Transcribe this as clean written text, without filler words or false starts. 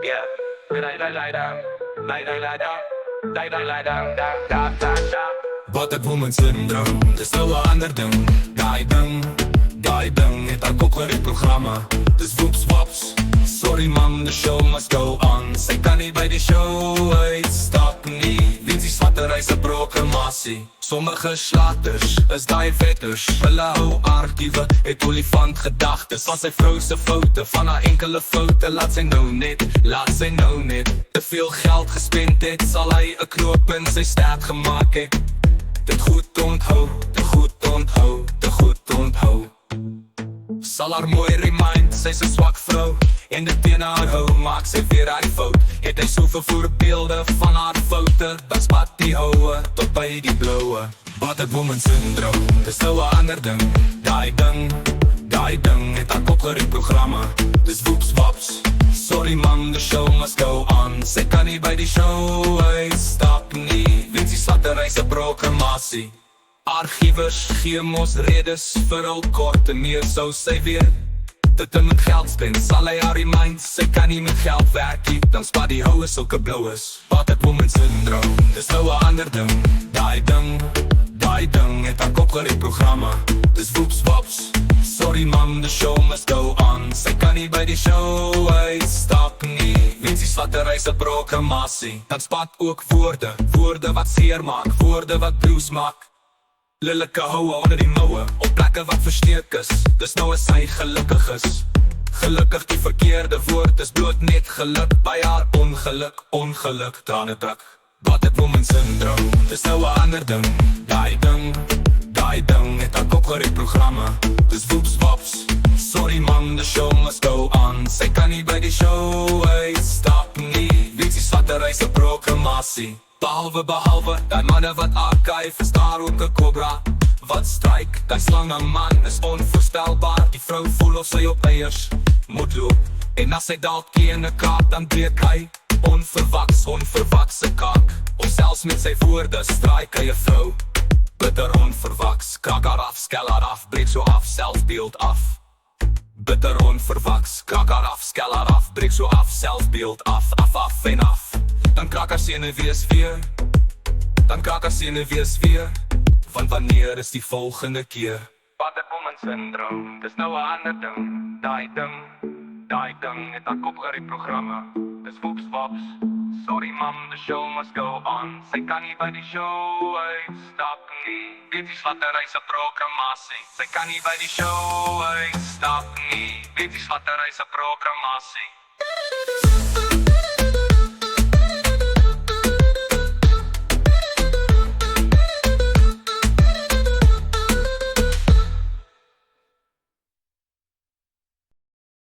Yeah. Wat het woman syndroom, dis nou 'n ander ding. Daai ding het haar kop gereed programma. Dis woeps wops, sorry man, the show must go on. Sy kan nie by die show uitstap nie. Winsie swatter, hy's 'n proklamasie. Sommige slaters is daai vetters. Hulle hou argiewe, het olifant gedagtes. Van sy vrou se foute, van haar enkele foute. Laat sy nou net te veel geld gespend het. Sal hy 'n knoop in sy stert gemaak het. Dit goed onthou, sal haar mooi remind, sy's 'n swak vrou. En dit teen haar hou, maak sy weer haar fout. Het hy soveel voorbeelde van haar foute, dan spat die houe tot by die bloue. Wat het woman syndroom, dis nou 'n ander ding. Daai ding het haar kop gereed programma. Dis woeps wops, sorry man, the show must go on. Sy kan nie by die show uitstap nie. Winsie swatter, hy's 'n proklamasie. Argiewers gee mos redes vir hul kort en meer sou sy weer dit in met geld spend. Sal hy haar remind, sy kan nie met geld werk nie. Dan spat die houe sulke blauwes. Wat het woman syndroom, dis nou 'n ander ding. Daai ding het haar kop gereed programma. Dis woeps wops, sorry man, the show must go on. Sy kan nie by die show uitstap nie. Winsie swatter, hy's 'n proklamasie. Dan spat ook woorde wat seer maak, woorde wat blues maak. Lillike houe onder die moue, op plekke wat versteek is. Dis nou as sy gelukkig is. Gelukkig die verkeerde woord is bloot net geluk. By haar ongeluk, trane druk. Wat het woman syndroom, dis nou 'n ander ding. Daai ding het haar kop gereed programma. Dis woeps wops, sorry man, the show must go on. Sy kan nie by die show uitstap nie. Winsie swatter, hy's 'n proklamasie. Behalwe, die manne wat archive is daar ook 'n kobra wat strike, die slange man is onvoorstelbaar. Die vrou voel of sy op eiers moet loop. En as sy dalk in 'n kaart, dan breek hy onverwaks se kaak. Of selfs met sy woorde strike hy 'n vrou bitter onverwaks. Krak haar af, skel haar af, breek so af, selfbeeld af. Bitter onverwaks, krak haar af, skel haar af, breek so af, selfbeeld af en af. Dan krak haar sene wees weer. Van wanneer is die volgende keer? Wat het woman syndroom, dis nou 'n ander ding. Daai ding het haar kop gereed programma. Dis woeps wops, sorry mam, the show must go on. Sy kan nie by die show uitstap nie. Winsie swatter, hy's 'n proklamasie. Sy kan nie by die show uitstap nie. Winsie swatter, hy's 'n proklamasie.